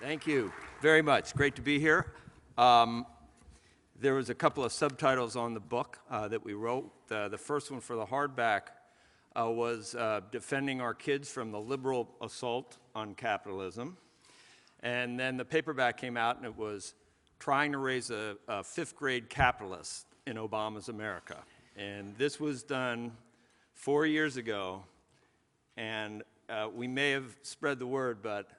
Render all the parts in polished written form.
Thank you very much. Great to be here. There was a couple of subtitles on the book that we wrote. The first one for the hardback was Defending Our Kids from the Liberal Assault on Capitalism. And then the paperback came out, and it was Trying to Raise a Fifth Grade Capitalist in Obama's America. And this was done 4 years ago, and we may have spread the word, but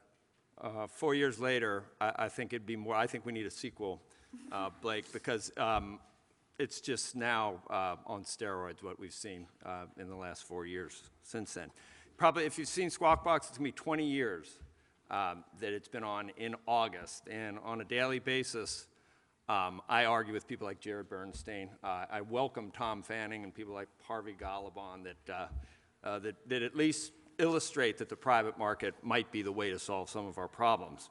4 years later, I think it'd be more. I think we need a sequel, Blake, because it's just now on steroids what we've seen in the last 4 years since then. Probably, if you've seen Squawk Box, it's gonna be 20 years that it's been on in August, and on a daily basis, I argue with people like Jared Bernstein. I welcome Tom Fanning and people like Harvey Galliban that at least illustrate that the private market might be the way to solve some of our problems.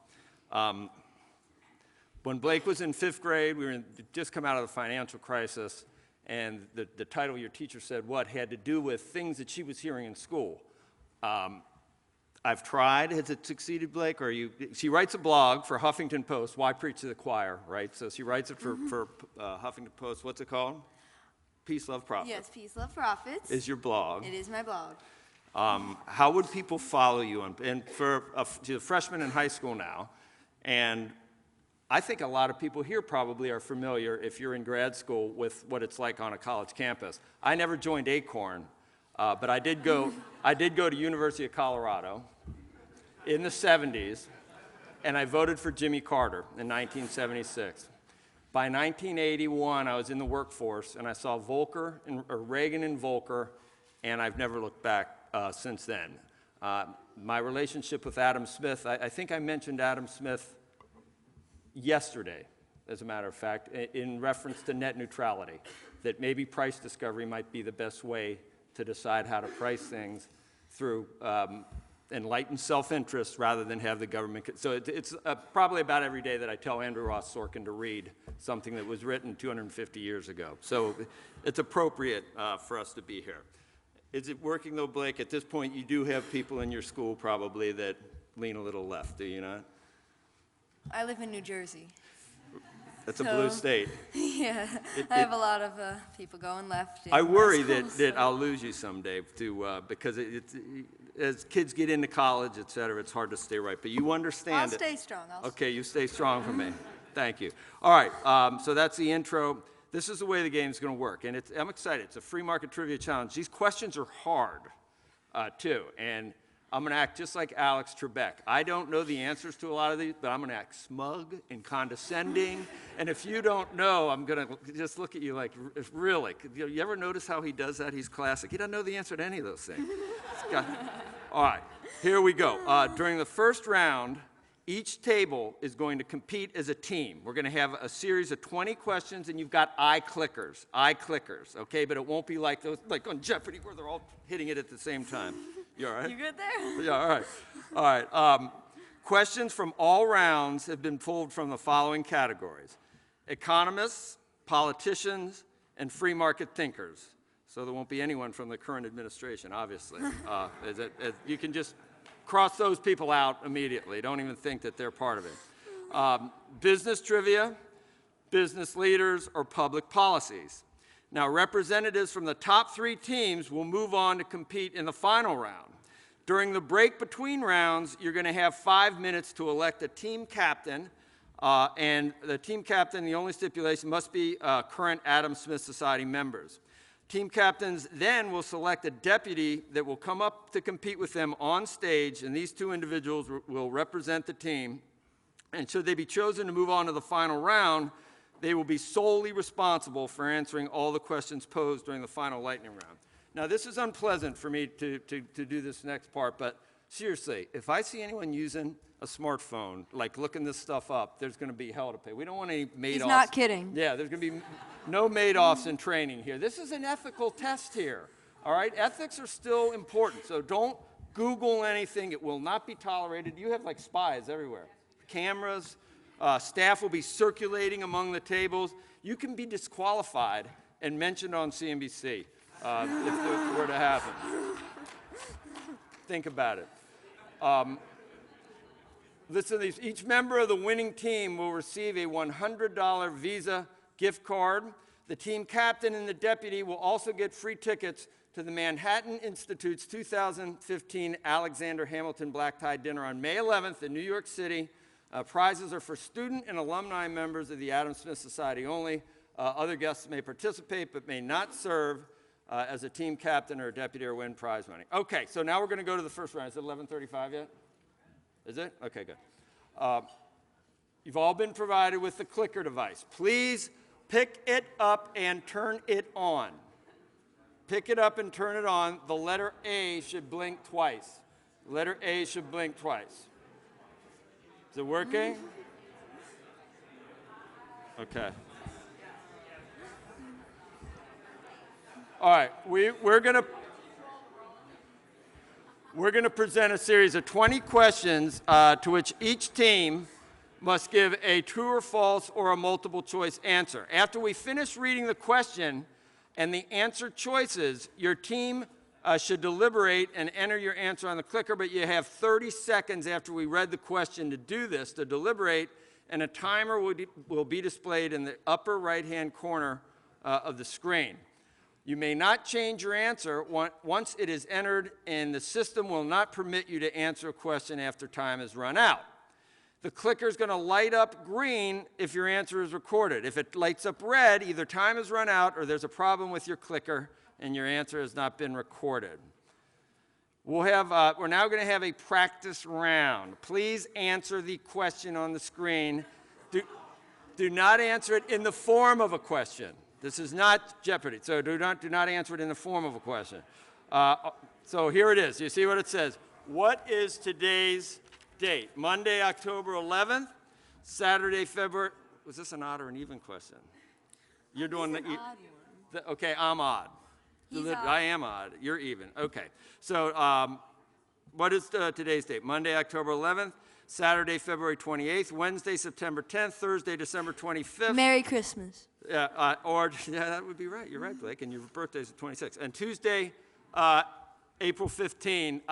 When Blake was in 5th grade, we were just come out of the financial crisis, and the title your teacher said what had to do with things that she was hearing in school. I've tried. Has it succeeded, Blake? Or she writes a blog for Huffington Post, Why Preach to the Choir, right? So she writes it for Huffington Post. What's it called? Peace, Love, Profits. Yes, Peace, Love, Profits. Is your blog. It is my blog. How would people follow you? And for to freshmen in high school now, and I think a lot of people here probably are familiar, if you're in grad school, with what it's like on a college campus. I never joined Acorn, but I did go to University of Colorado in the 70s, and I voted for Jimmy Carter in 1976. By 1981, I was in the workforce, and I saw Reagan and Volcker, and I've never looked back since then. My relationship with Adam Smith, I think I mentioned Adam Smith yesterday, as a matter of fact, in reference to net neutrality, that maybe price discovery might be the best way to decide how to price things through enlightened self-interest rather than have the government. So it's probably about every day that I tell Andrew Ross Sorkin to read something that was written 250 years ago. So it's appropriate for us to be here. Is it working, though, Blake? At this point, you do have people in your school probably that lean a little left, do you not? I live in New Jersey. That's a blue state. Yeah, I have a lot of people going left. I worry that I'll lose you someday, because as kids get into college, et cetera, it's hard to stay right. But you understand I'll stay strong. Okay, you stay strong for me. Thank you. All right, so that's the intro. This is the way the game's going to work, and I'm excited. It's a free market trivia challenge. These questions are hard, too, and I'm going to act just like Alex Trebek. I don't know the answers to a lot of these, but I'm going to act smug and condescending, and if you don't know, I'm going to just look at you like, really? You ever notice how he does that? He's classic. He doesn't know the answer to any of those things. All right, here we go. During the first round, each table is going to compete as a team. We're going to have a series of 20 questions, and you've got eye clickers, okay? But it won't be like those, like on Jeopardy, where they're all hitting it at the same time. You all right? You good there? Yeah, all right. All right. Questions from all rounds have been pulled from the following categories: economists, politicians, and free market thinkers. So there won't be anyone from the current administration, obviously. You can just cross those people out immediately. Don't even think that they're part of it. Business trivia, business leaders, or public policies. Now, representatives from the top 3 teams will move on to compete in the final round. During the break between rounds, you're going to have 5 minutes to elect a team captain, and the team captain, the only stipulation, must be current Adam Smith Society members. Team captains then will select a deputy that will come up to compete with them on stage, and these 2 individuals will represent the team. And should they be chosen to move on to the final round, they will be solely responsible for answering all the questions posed during the final lightning round. Now, this is unpleasant for me to do this next part, but seriously, if I see anyone using a smartphone, like looking this stuff up, there's going to be hell to pay. We don't want any Madoffs. He's not kidding. Yeah, there's going to be no Madoffs in training here. This is an ethical test here, all right? Ethics are still important, so don't Google anything. It will not be tolerated. You have, like, spies everywhere. Cameras, staff will be circulating among the tables. You can be disqualified and mentioned on CNBC if it were to happen. Think about it. listen to these. Each member of the winning team will receive a $100 Visa gift card. The team captain and the deputy will also get free tickets to the Manhattan Institute's 2015 Alexander Hamilton Black Tie Dinner on May 11th in New York City. Prizes are for student and alumni members of the Adam Smith Society only. Other guests may participate but may not serve as a team captain or a deputy or win prize money. Okay, so now we're going to go to the first round. Is it 11:35 yet? Is it? Okay, good. You've all been provided with the clicker device. Please pick it up and turn it on. Pick it up and turn it on. The letter A should blink twice. The letter A should blink twice. Is it working? Okay. All right, we're going to present a series of 20 questions to which each team must give a true or false or a multiple choice answer. After we finish reading the question and the answer choices, your team should deliberate and enter your answer on the clicker, but you have 30 seconds after we read the question to do this, to deliberate, and a timer will be displayed in the upper right-hand corner of the screen. You may not change your answer once it is entered, and the system will not permit you to answer a question after time has run out. The clicker is going to light up green if your answer is recorded. If it lights up red, either time has run out or there's a problem with your clicker and your answer has not been recorded. We're now going to have a practice round. Please answer the question on the screen. Do not answer it in the form of a question. This is not Jeopardy, so do not answer it in the form of a question. So here it is. You see what it says. What is today's date? Monday, October 11th, Saturday, February. Was this an odd or an even question? You're doing the odd one. Okay, I'm odd. He's I am odd. You're even. Okay. So what is today's date? Monday, October 11th, Saturday, February 28th, Wednesday, September 10th, Thursday, December 25th. Merry Christmas. Yeah, that would be right. You're right, Blake, and your birthday's the 26th. And Tuesday, April 15,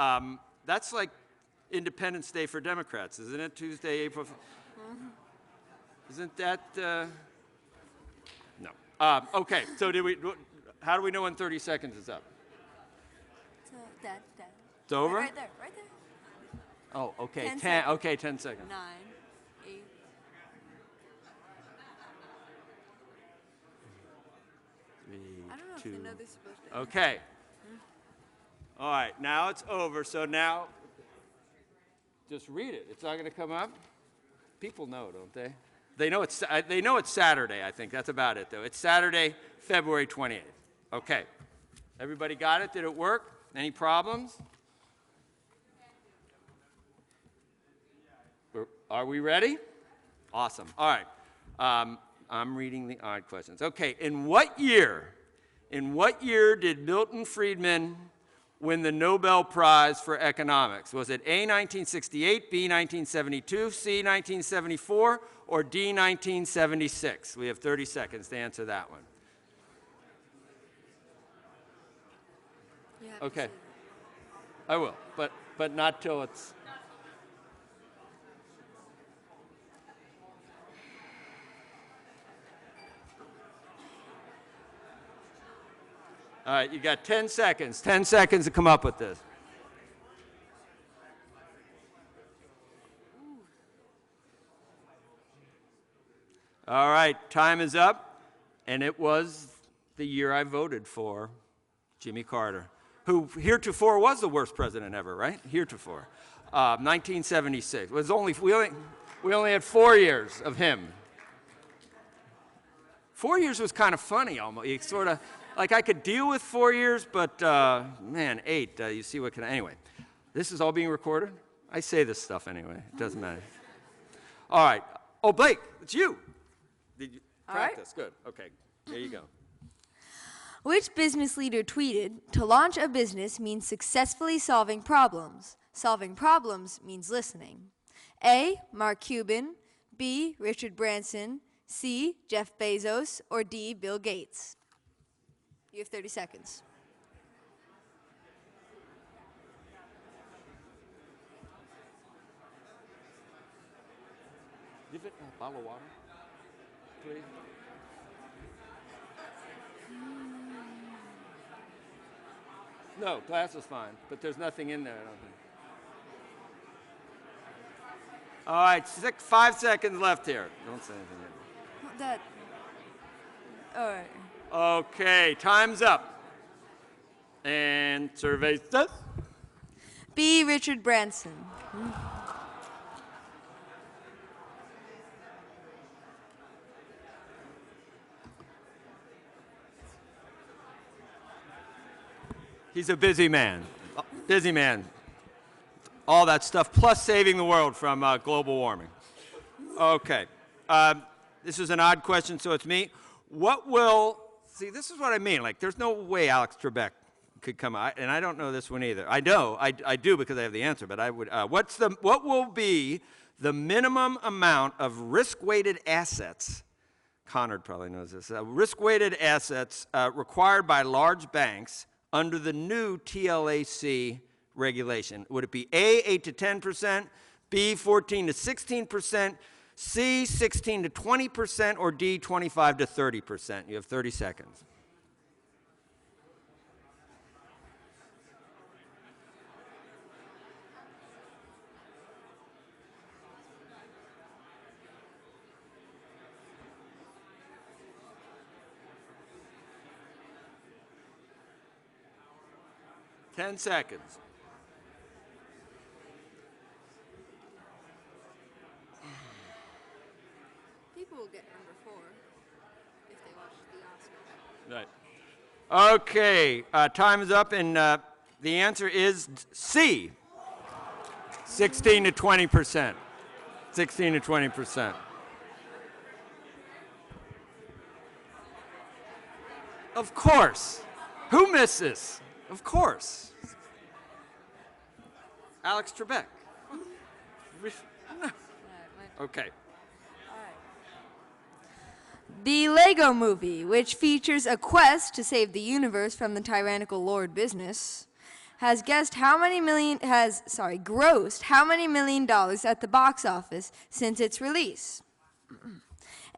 that's like Independence Day for Democrats, isn't it? Tuesday, April 15. Isn't that, no. Okay, so how do we know when 30 seconds is up? That. It's over? Right there. Oh, okay, 10 seconds. Okay, 10 seconds. 9, 8. I don't know if they know they're supposed to. Okay. All right, now it's over. So now, just read it. It's not going to come up. People know, don't they? They know it's Saturday, I think. That's about it, though. It's Saturday, February 28th. Okay. Everybody got it? Did it work? Any problems? Are we ready? Awesome. All right. I'm reading the odd questions. Okay. In what year did Milton Friedman win the Nobel Prize for economics? Was it A, 1968, B, 1972, C, 1974, or D, 1976? We have 30 seconds to answer that one. Okay. I will, but not till it's... All right, you got 10 seconds. 10 seconds to come up with this. All right, time is up. And it was the year I voted for Jimmy Carter, who heretofore was the worst president ever, right? Heretofore. 1976. We only had 4 years of him. 4 years was kind of funny almost. You sort of... Like, I could deal with 4 years, but, man, 8, you see what can... Anyway, this is all being recorded? I say this stuff anyway. It doesn't matter. All right. Oh, Blake, it's you. Did you practice? All right. Good. Okay. There you go. Which business leader tweeted, "To launch a business means successfully solving problems. Solving problems means listening." A, Mark Cuban. B, Richard Branson. C, Jeff Bezos. Or D, Bill Gates. You have 30 seconds. Give it a bottle of water, please. No, glass is fine, but there's nothing in there, I don't think. All right, 5 seconds left here. Don't say anything yet. That. All right. Okay, time's up. And survey says? B. Richard Branson. He's a busy man. Busy man. All that stuff, plus saving the world from global warming. Okay. This is an odd question, so it's me. What will, see, this is what I mean. Like, there's no way Alex Trebek could come out, and I don't know this one either. I know, I do because I have the answer, but I would, what will be the minimum amount of risk-weighted assets, Conard probably knows this, risk-weighted assets required by large banks under the new TLAC regulation? Would it be A, 8 to 10%, B, 14 to 16%, C, 16 to 20%, or D, 25 to 30%? You have 30 seconds. Ten seconds. People will get number 4 if they watch the Oscars. Right. Okay, time is up, and the answer is C. 16 to 20%. 16 to 20%. Of course. Who missed this? Of course. Alex Trebek. Okay. The Lego Movie, which features a quest to save the universe from the tyrannical Lord Business, has grossed how many $1 million at the box office since its release?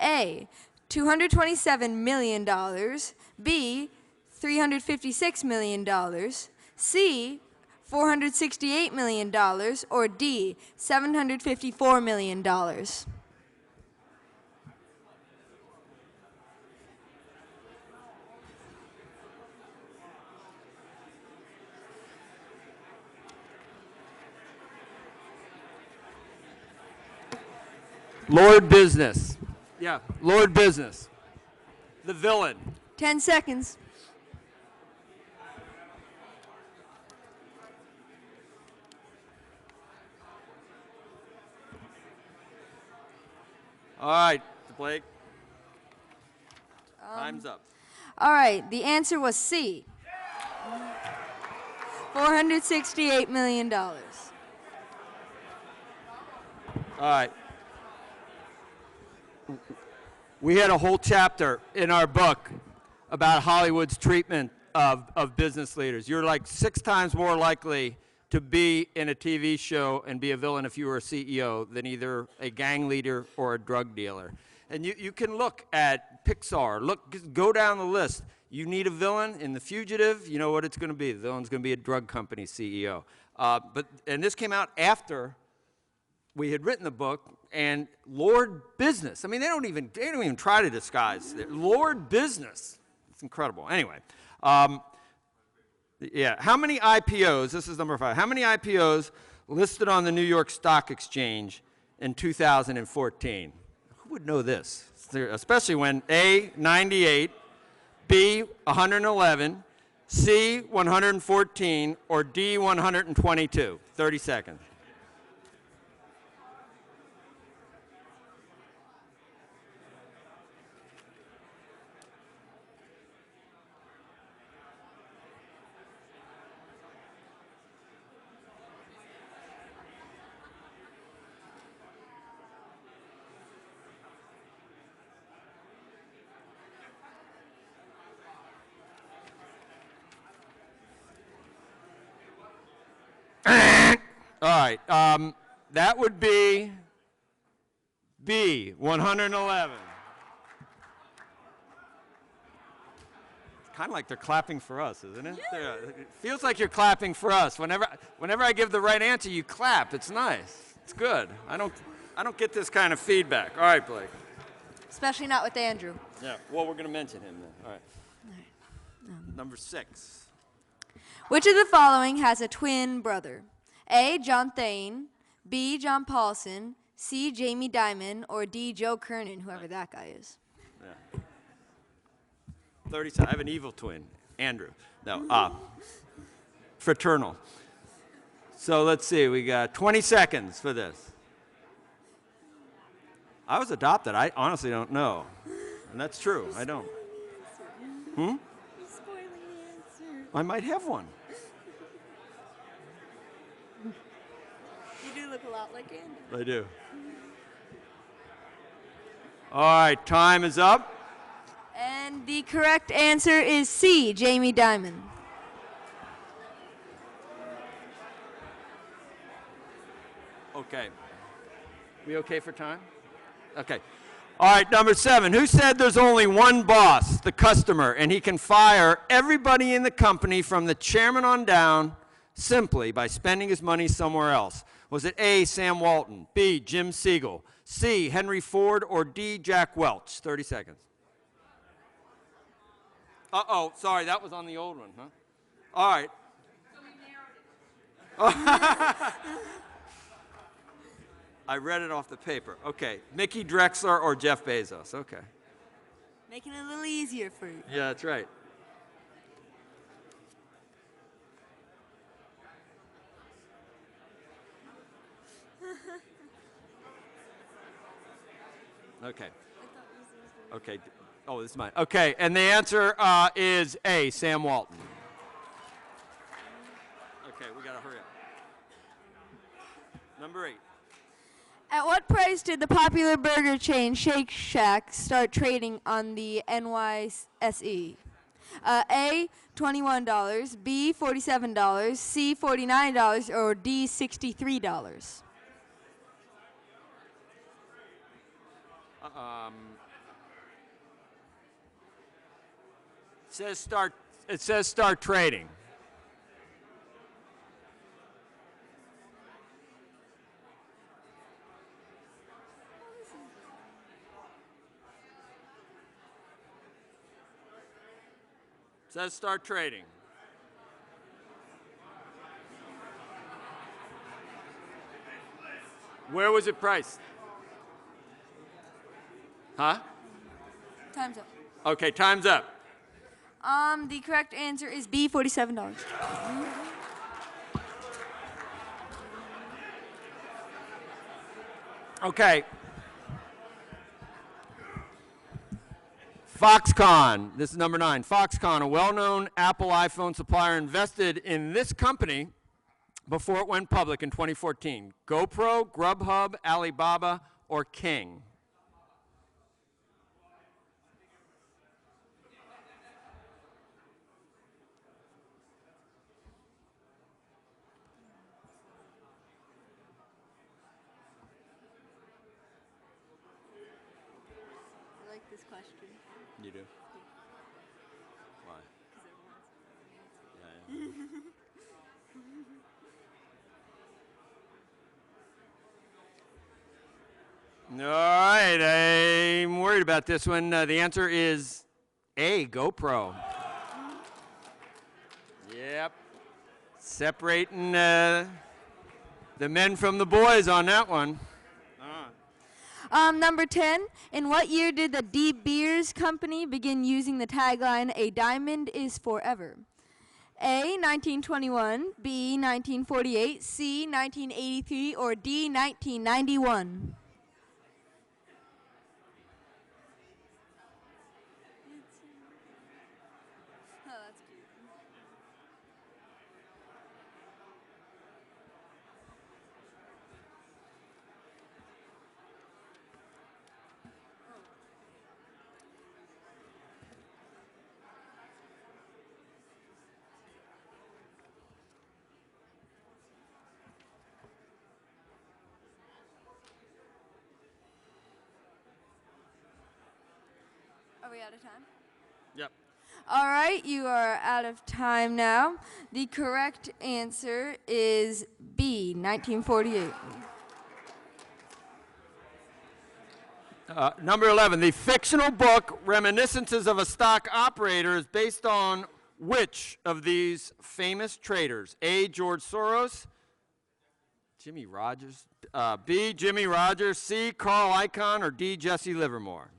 A, $227 million, B, $356 million, C, $468 million, or D, $754 million. Lord Business. Yeah, Lord Business. The villain. 10 seconds. All right, Blake. Time's up. All right, the answer was C. $468 million. All right. We had a whole chapter in our book about Hollywood's treatment of business leaders. You're like 6 times more likely to be in a TV show and be a villain if you were a CEO than either a gang leader or a drug dealer. And you can look at Pixar. Go down the list. You need a villain in The Fugitive. You know what it's going to be. The villain's going to be a drug company CEO. And this came out after we had written the book. And Lord Business. I mean, they don't even try to disguise it. Lord Business. It's incredible. Anyway. Yeah, how many IPOs, this is number 5, how many IPOs listed on the New York Stock Exchange in 2014? Who would know this? Especially when A, 98, B, 111, C, 114, or D, 122. 30 seconds. All right, that would be B, 111. It's kind of like they're clapping for us, isn't it? It feels like you're clapping for us. Whenever I give the right answer, you clap. It's nice. It's good. I don't get this kind of feedback. All right, Blake. Especially not with Andrew. Yeah, well, we're going to mention him then. All right. Number 6. Which of the following has a twin brother? A. John Thane, B. John Paulson, C. Jamie Dimon, or D. Joe Kernen, whoever that guy is. Yeah. 30 seconds. I have an evil twin, Andrew. No, fraternal. So let's see. We got 20 seconds for this. I was adopted. I honestly don't know. And that's true. I don't. I might have one. You do look a lot like Andrew. I do. All right, time is up. And the correct answer is C. Jamie Dimon. Okay. We okay for time? Okay. All right, number 7. Who said there's only one boss, the customer, and he can fire everybody in the company from the chairman on down simply by spending his money somewhere else? Was it A, Sam Walton, B, Jim Siegel, C, Henry Ford, or D, Jack Welch? 30 seconds. Uh-oh, sorry, that was on the old one, huh? All right. I read it off the paper. Okay, Mickey Drexler or Jeff Bezos. Okay. Making it a little easier for you. Yeah, that's right. Okay. Okay. Oh, this is mine. Okay, and the answer is A, Sam Walton. Okay, we got to hurry up. Number 8. At what price did the popular burger chain ShakeShack start trading on the NYSE? A, $21, B, $47, C, $49, or D, $63? It says start trading. It says start trading. Where was it priced? Huh? Time's up. Okay, time's up. The correct answer is B, $47. Okay. Foxconn, this is number 9. Foxconn, a well-known Apple iPhone supplier, invested in this company before it went public in 2014. GoPro, Grubhub, Alibaba, or King? I like this question. You do? Why? Yeah. All right, I'm worried about this one. The answer is A, GoPro. Yep. Separating the men from the boys on that one. Number 10, in what year did the DeBeers company begin using the tagline, "A diamond is forever"? A, 1921, B, 1948, C, 1983, or D, 1991? Oh, that's cute. out of time? Yep. All right, you are out of time now. The correct answer is B, 1948. Number 11, the fictional book Reminiscences of a Stock Operator is based on which of these famous traders? A, George Soros, Jimmy Rogers, B, Jimmy Rogers, C, Carl Icahn, or D, Jesse Livermore?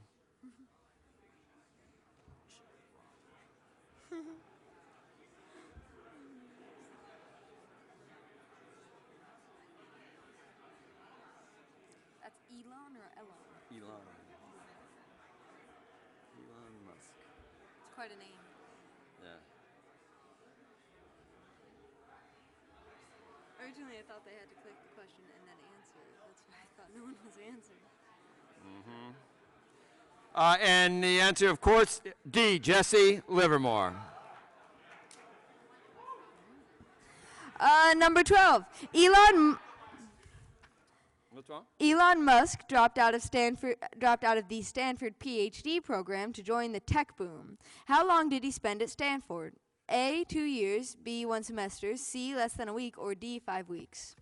That's Elon or Elon? Elon. Elon Musk. It's quite a name. Yeah. Originally, I thought they had to click the question and then answer. That's why I thought no one was answering. And the answer, of course, D, Jesse Livermore. Number 12. What's wrong? Elon Musk dropped out of the Stanford PhD program to join the tech boom. How long did he spend at Stanford? A, 2 years, B, 1 semester, C, less than a week, or D, 5 weeks?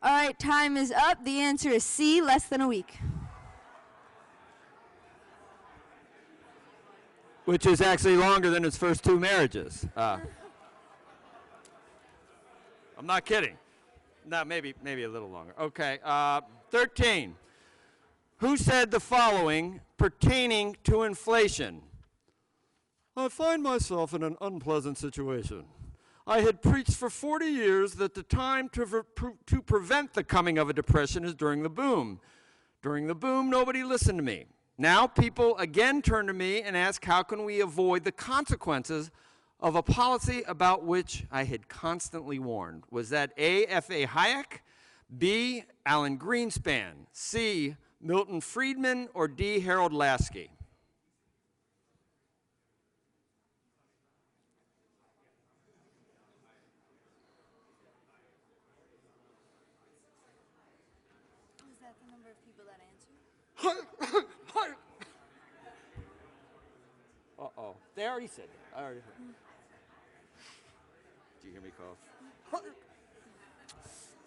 All right, time is up. The answer is C, less than a week. Which is actually longer than his first 2 marriages. I'm not kidding. No, maybe a little longer. Okay, 13. Who said the following pertaining to inflation? I find myself in an unpleasant situation. I had preached for 40 years that the time to prevent the coming of a depression is during the boom. During the boom, nobody listened to me. Now people again turn to me and ask, how can we avoid the consequences of a policy about which I had constantly warned? Was that A, F.A. Hayek, B, Alan Greenspan, C, Milton Friedman, or D, Harold Lasky? Is that the number of people that answered? Uh-oh. They already said that. I already heard. Do you hear me cough?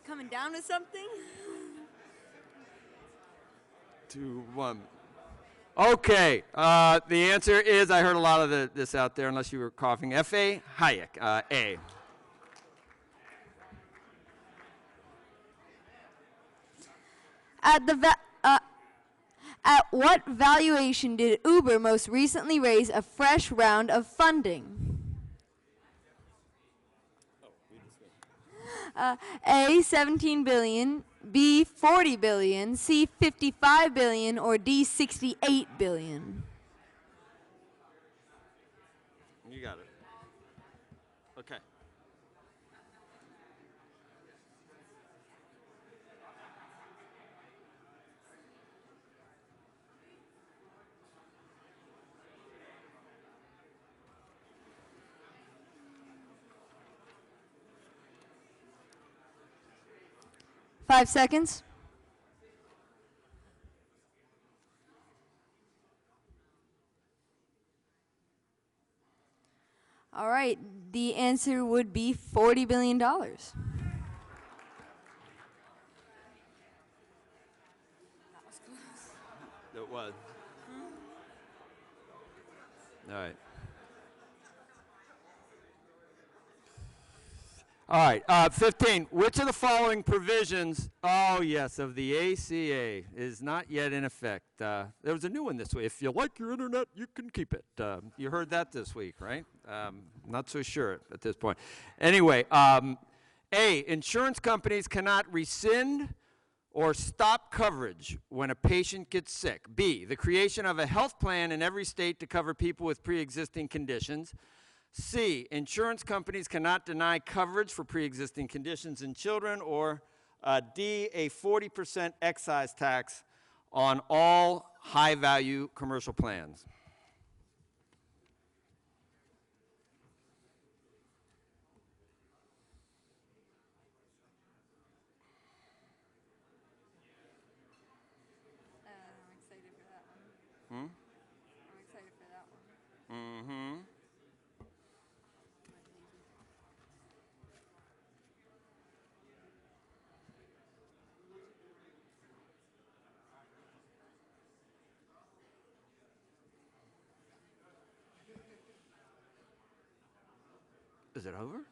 Coming down with something? 2, 1. Okay. The answer is, I heard a lot of this out there, unless you were coughing. F.A. Hayek, A. At what valuation did Uber most recently raise a fresh round of funding? A, 17 billion, B, 40 billion, C, 55 billion, or D, 68 billion? You got it. Okay. Five seconds. All right, the answer would be $40 billion. That was close. It was. All right. All right, 15. Which of the following provisions, oh yes, of the ACA is not yet in effect? There was a new one this week. If you like your internet, you can keep it. You heard that this week, right? Not so sure at this point. Anyway, A, insurance companies cannot rescind or stop coverage when a patient gets sick. B, the creation of a health plan in every state to cover people with pre-existing conditions. C, insurance companies cannot deny coverage for pre-existing conditions in children. Or D, a 40% excise tax on all high-value commercial plans. I'm excited for that one. I'm excited for that one. Mm-hmm. Is it over?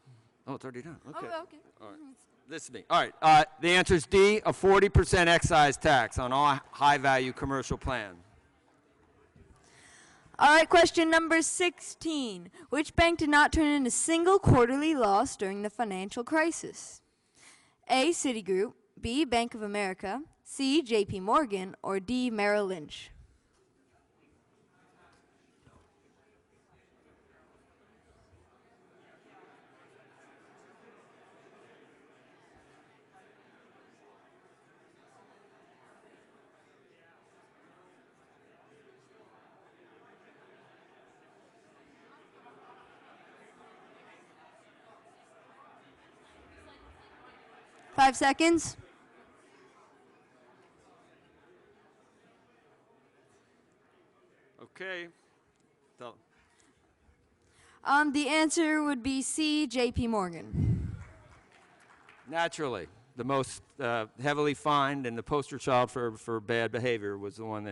Oh, it's already done. Okay. Oh, okay. All right. Listen to me. All right. The answer is D, a 40% excise tax on all high-value commercial plans. All right, question number 16. Which bank did not turn in a single quarterly loss during the financial crisis? A, Citigroup, B, Bank of America, C, JP Morgan, or D, Merrill Lynch? Five seconds. Okay. So, The answer would be C, JP Morgan. naturally, the most heavily fined and the poster child for bad behavior was the one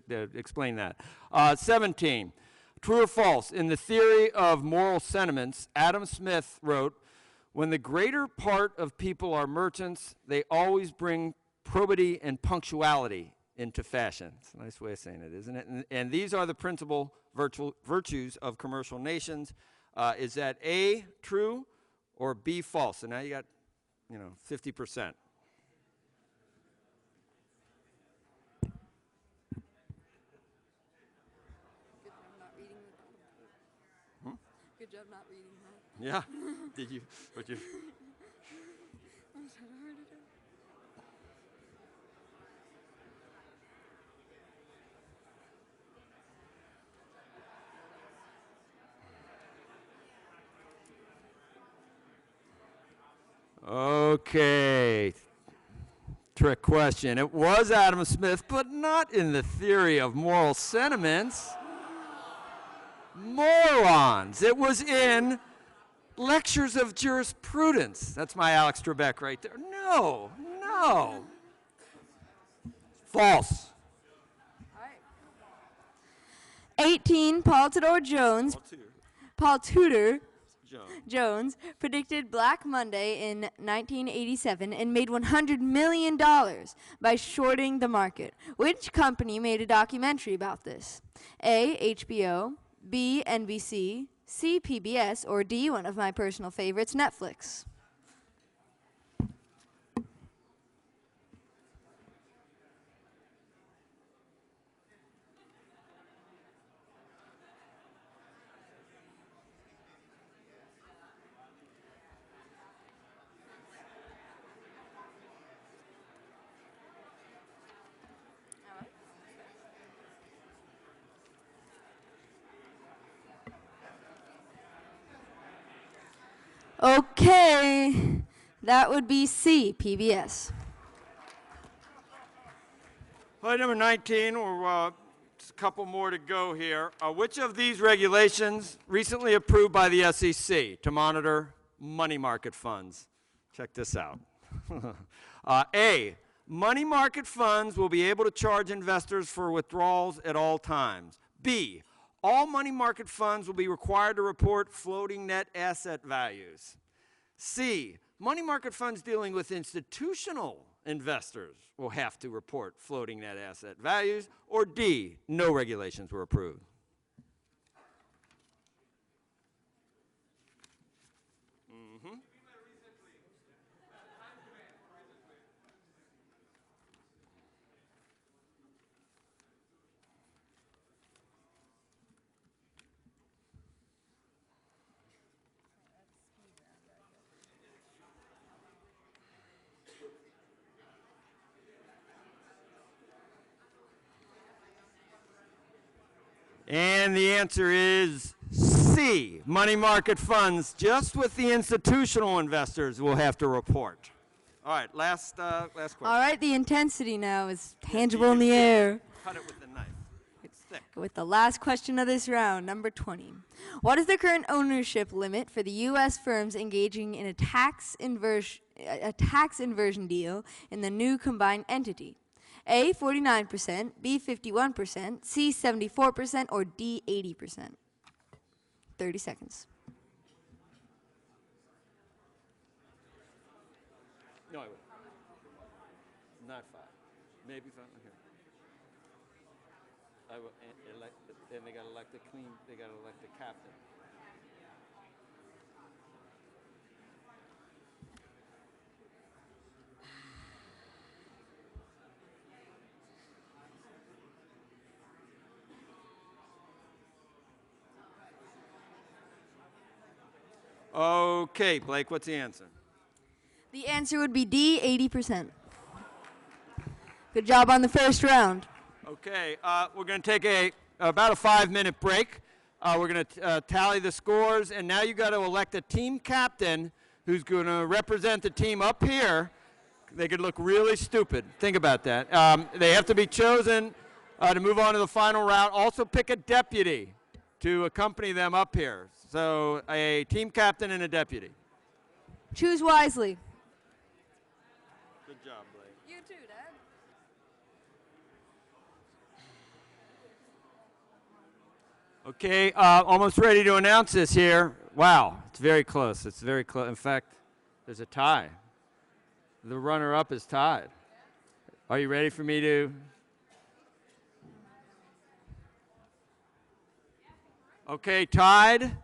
that explained that. 17. True or false? In the theory of moral sentiments, Adam Smith wrote, when the greater part of people are merchants, they always bring probity and punctuality into fashion. It's a nice way of saying it, isn't it? And these are the principal virtues of commercial nations. Is that A, true, or B, false? So now you got, 50%. Good job not reading that. Yeah. Did you? Would you? Okay. Trick question. It was Adam Smith, but not in the theory of moral sentiments. Morons. It was in lectures of jurisprudence. That's my Alex Trebek right there. No. False. 18, Paul Tudor Jones predicted Black Monday in 1987 and made $100 million by shorting the market. Which company made a documentary about this? A, HBO, B, NBC, C, PBS, or D, one of my personal favorites, Netflix? Okay, that would be C, PBS. Slide number 19, or just a couple more to go here. Which of these regulations recently approved by the SEC to monitor money market funds? Check this out. A, money market funds will be able to charge investors for withdrawals at all times. B, all money market funds will be required to report floating net asset values. C, money market funds dealing with institutional investors will have to report floating net asset values. Or D, no regulations were approved. And the answer is C, money market funds. Just with the institutional investors will have to report. All right, last question. All right, the intensity now is tangible in the air. Cut it with the knife. It's thick. With the last question of this round, number 20. What is the current ownership limit for the U.S. firms engaging in a tax inversion deal in the new combined entity? A, 49%, B, 51%, C, 74%, or D, 80%? 30 seconds. No, I would. Not 5. Maybe 5. Okay. I will elect. Then they got to elect a clean. They got to elect a captain. Okay, Blake, what's the answer? The answer would be D, 80%. Good job on the first round. Okay, we're going to take about a 5-minute break. We're going to tally the scores, and now you got to elect a team captain who's going to represent the team up here. They could look really stupid. Think about that. They have to be chosen to move on to the final round. Also pick a deputy to accompany them up here. So a team captain and a deputy. Choose wisely. Good job, Blake. You too, Dad. Okay, almost ready to announce this here. Wow, it's very close. It's very close. In fact, there's a tie. The runner-up is tied. Are you ready for me to? Okay, tied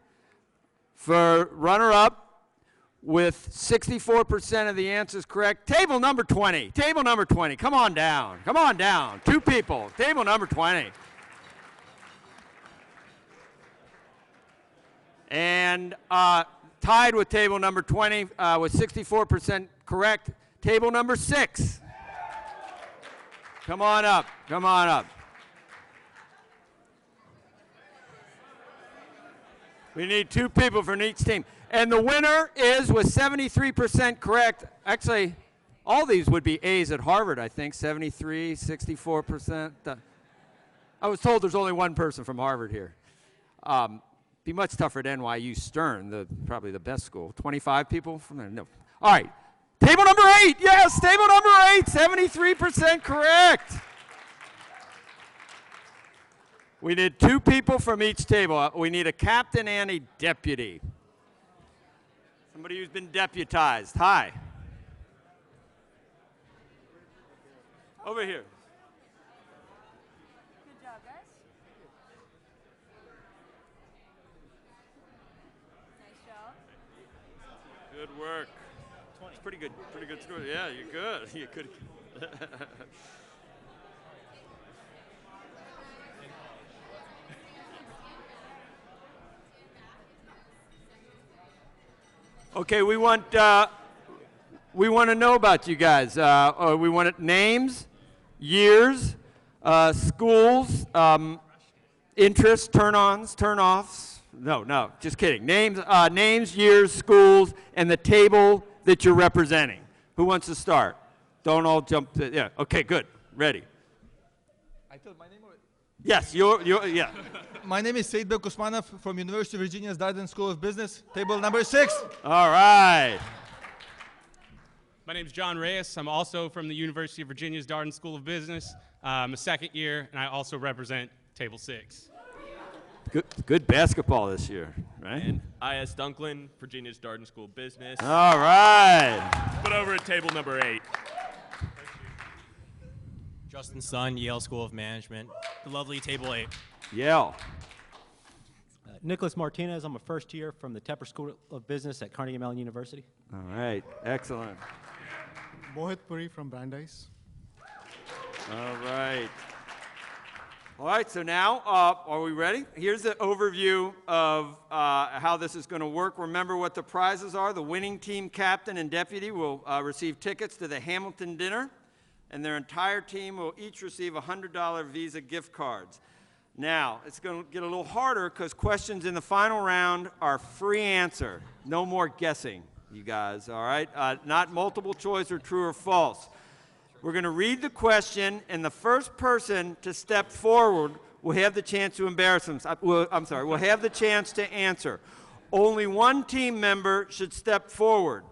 for runner-up with 64% of the answers correct. Table number 20. Table number 20. Come on down. Come on down. 2 people. Table number 20. And tied with table number 20 with 64% correct. Table number 6. Come on up. Come on up. We need 2 people from each team. And the winner is with 73% correct. Actually, all these would be A's at Harvard, I think. 73, 64%. I was told there's only 1 person from Harvard here. Be much tougher at NYU Stern, probably the best school. 25 people from there? No. All right. Table number 8. Yes, table number 8. 73% correct. We need 2 people from each table. We need a captain and a deputy. Somebody who's been deputized. Hi. Over here. Good job, guys. Nice job. Good work. It's pretty good. Pretty good score. Yeah, you're good. You're good. Okay, we want to know about you guys. We want names, years, schools, interests, turn-ons, turn-offs. No, just kidding. Names, years, schools, and the table that you're representing. Who wants to start? Don't all jump. Yeah. Okay. Good. Ready. I told my name already. Yes. Yeah. My name is Said Bek Usmanov from University of Virginia's Darden School of Business. Table number 6. All right. My name is John Reyes. I'm also from the University of Virginia's Darden School of Business. I'm a 2nd year, and I also represent Table 6. Good basketball this year, right? And I.S. Dunklin, Virginia's Darden School of Business. All right. But over at table number 8. Justin Sun, Yale School of Management. The lovely Table 8. Yale. Nicholas Martinez, I'm a 1st year from the Tepper School of Business at Carnegie Mellon University. All right, excellent. Mohit Puri from Brandeis. All right. All right, so now, are we ready? Here's the overview of how this is going to work. Remember what the prizes are. The winning team captain and deputy will receive tickets to the Hamilton dinner, and their entire team will each receive $100 Visa gift cards. Now, it's going to get a little harder because questions in the final round are free answer. No more guessing, you guys, all right? Not multiple choice or true or false. We're going to read the question, and the first person to step forward will have the chance to embarrass themselves. Will have the chance to answer. Only one team member should step forward.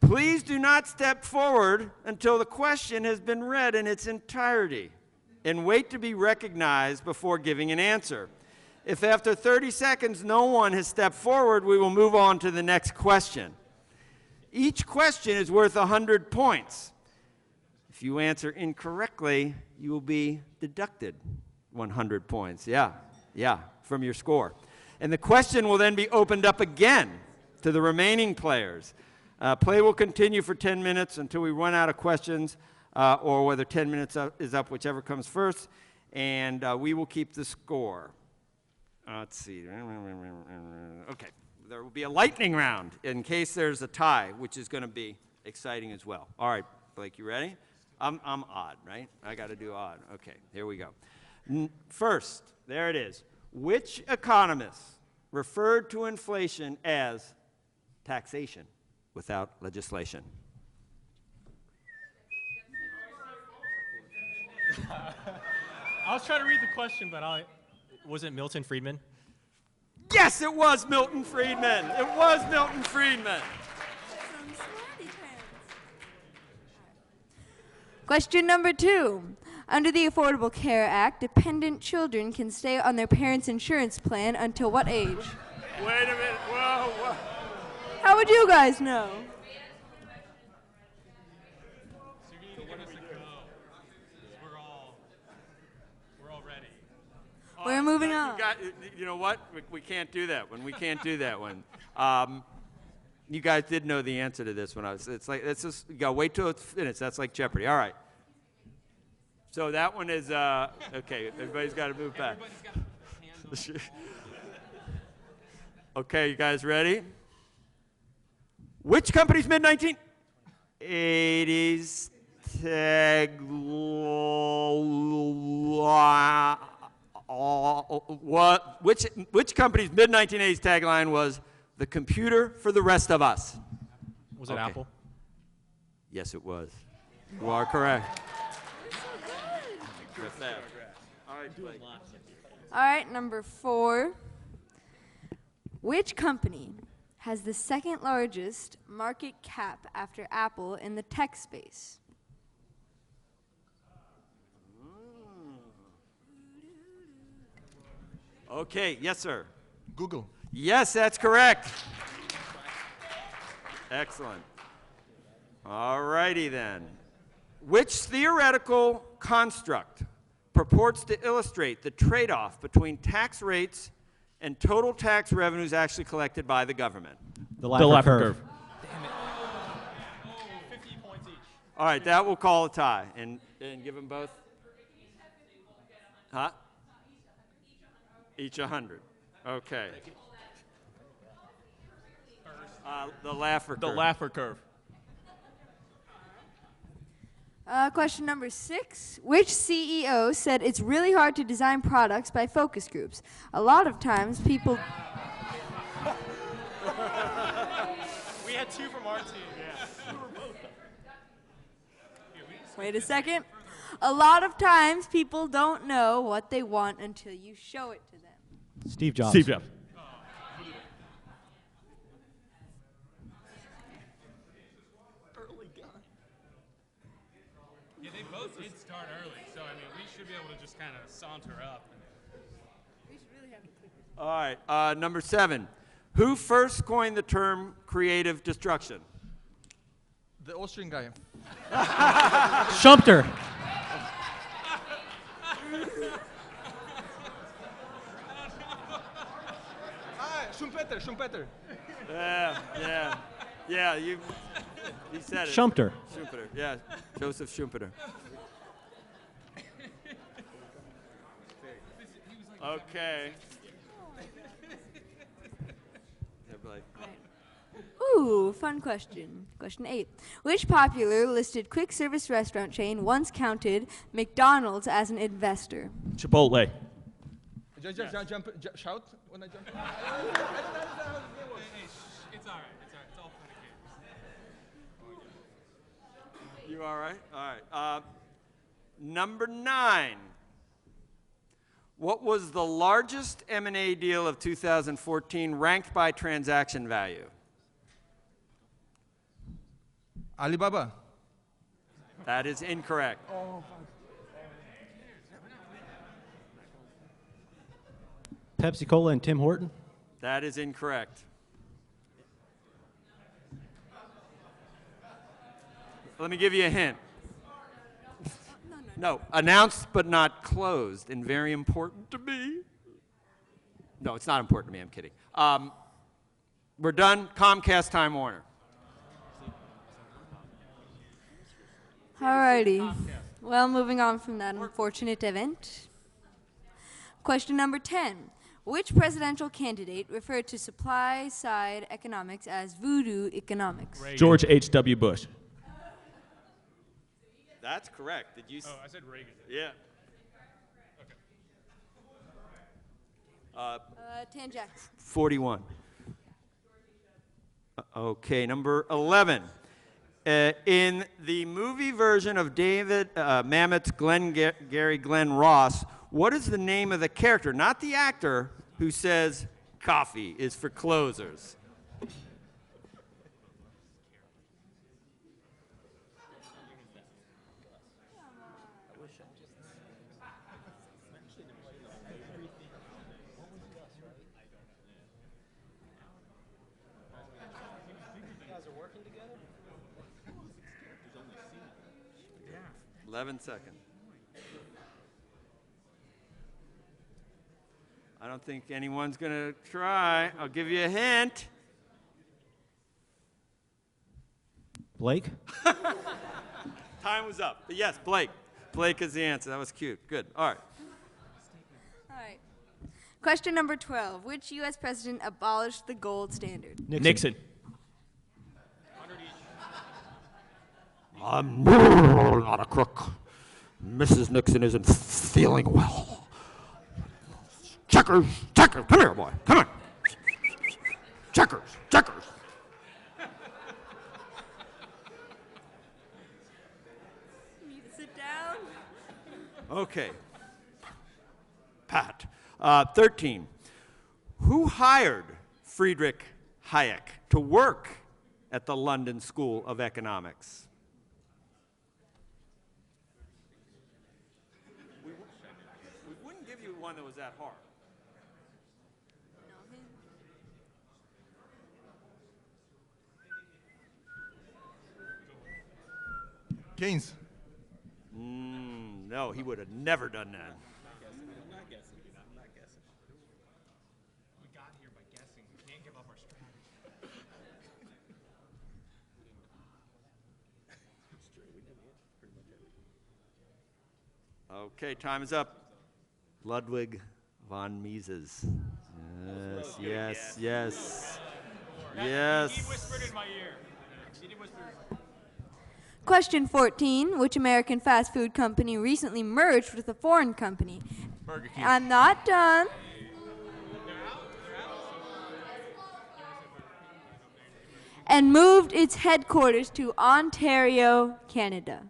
Please do not step forward until the question has been read in its entirety, and wait to be recognized before giving an answer. If after 30 seconds no one has stepped forward, we will move on to the next question. Each question is worth 100 points. If you answer incorrectly, you will be deducted 100 points, from your score. And the question will then be opened up again to the remaining players. Play will continue for 10 minutes until we run out of questions, or whether 10 minutes is up, whichever comes first, and we will keep the score. Let's see. Okay, there will be a lightning round in case there's a tie, which is going to be exciting as well. All right, Blake, you ready? I'm odd, right? I got to do odd. Okay, here we go. First, there it is. Which economist referred to inflation as taxation without legislation? I was trying to read the question, but was it Milton Friedman? Yes, it was Milton Friedman. It was Milton Friedman. Question number 2. Under the Affordable Care Act, dependent children can stay on their parents' insurance plan until what age? Wait a minute. Whoa. How would you guys know? We're all ready. We're moving on. You know what? We can't do that one. We can't do that one. You guys did know the answer to this one. It's just, you gotta wait till it's finished. That's like Jeopardy. All right. So that one is, okay, everybody's got to move back. Okay, you guys ready? Which company's mid-1980s tagline? Which company's mid-1980s tagline was "The computer for the rest of us"? Was it Apple? Yes, it was. You are correct. All right, number 4. Which company has the second largest market cap after Apple in the tech space? Okay, yes, sir. Google. Yes, that's correct. Excellent. All righty then. Which theoretical construct purports to illustrate the trade-off between tax rates and total tax revenues actually collected by the government? The Laffer curve. Damn it. Oh, 50 points each. All right, that will call a tie and give them both. Huh? Each 100. Okay. The Laffer curve. The Laffer curve. Question number 6. Which CEO said it's really hard to design products by focus groups? A lot of times people... We had 2 from our team. Wait a second. A lot of times people don't know what they want until you show it to them. Steve Jobs. Steve Jobs. Yeah, they both did start early, so I mean, we should be able to just kind of saunter up. All right, number 7. Who first coined the term creative destruction? The Austrian guy. Schumpeter. Schumpeter. Yeah, you said it. Schumpeter. Schumpeter, yeah, Joseph Schumpeter. Okay. Ooh, fun question. Question 8. Which popular listed quick service restaurant chain once counted McDonald's as an investor? Chipotle. Shout when I jump. It's all right. It's all right. It's all fun and games. You all right? All right. Number 9. What was the largest M&A deal of 2014 ranked by transaction value? Alibaba. That is incorrect. Pepsi Cola and Tim Horton. That is incorrect. Let me give you a hint. No, announced but not closed, and very important to me. No, it's not important to me, I'm kidding. We're done. Comcast, Time Warner. Alrighty. Well, moving on from that unfortunate event. Question number 10. Which presidential candidate referred to supply-side economics as voodoo economics? George H.W. Bush. That's correct. Did you? Oh, I said Reagan. Yeah. Tanjax. 41. Okay, number 11. In the movie version of David Mamet's Glengarry Glen Ross, what is the name of the character, not the actor, who says coffee is for closers? Working together? 11 seconds. I don't think anyone's going to try. I'll give you a hint. Blake? Time was up. But yes, Blake. Blake is the answer. That was cute. Good. All right. All right. Question number 12. Which U.S. president abolished the gold standard? Nixon. I'm not a crook. Mrs. Nixon isn't feeling well. Checkers, checkers. Come here, boy. Come on. Checkers, checkers. You need to sit down. Okay. Pat. 13. Who hired Friedrich Hayek to work at the London School of Economics? We wouldn't give you one that was that hard. Keynes. No, he would have never done that. I'm not guessing. We got here by guessing. We can't give up our strategy. Okay, time is up. Ludwig von Mises. Yes, yes, yes. Yes. He whispered in my ear. He whispered. Question 14. Which American fast food company recently merged with a foreign company? Burger King. I'm not done. And moved its headquarters to Ontario, Canada.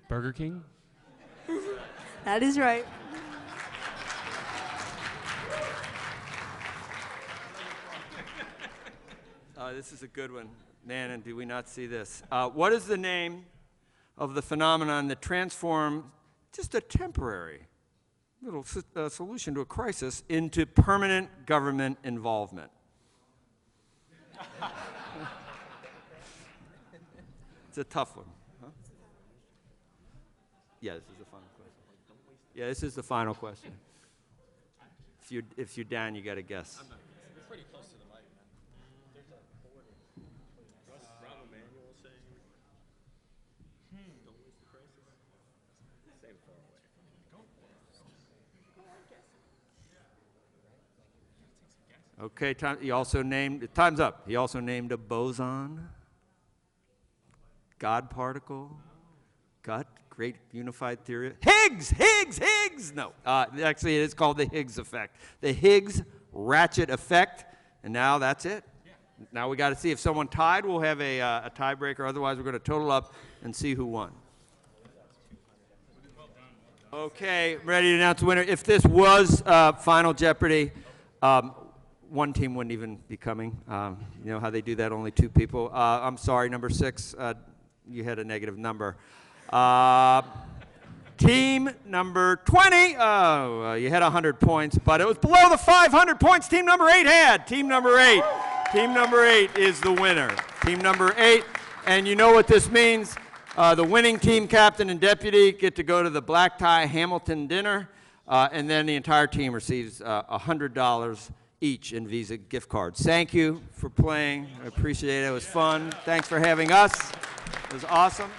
Burger King? That is right. This is a good one. Man, and do we not see this? What is the name of the phenomenon that transformed just a temporary little solution to a crisis into permanent government involvement? It's a tough one. Huh? Yeah, this is the final question. Yeah, this is the final question. If you're down, you got to guess. You're pretty close to the mic, man. There's a border. What's Rahm Emanuel saying? Don't waste the crisis. Same far away. Okay, he also named, time's up. He also named a boson, God particle, gut, great unified theory. Higgs! No, actually it is called the Higgs effect. The Higgs ratchet effect, and now that's it. Now we got to see if someone tied, we'll have a tiebreaker. Otherwise, we're going to total up and see who won. Okay, ready to announce the winner. If this was Final Jeopardy, one team wouldn't even be coming. You know how they do that, only 2 people. I'm sorry, number 6, you had a negative number. Team number 20, you had 100 points, but it was below the 500 points team number 8 had. Team number 8. Team number 8 is the winner. Team number 8, and you know what this means. The winning team captain and deputy get to go to the black tie Hamilton dinner, and then the entire team receives $100 each in Visa gift cards. Thank you for playing. I appreciate it. It was fun. Thanks for having us. It was awesome.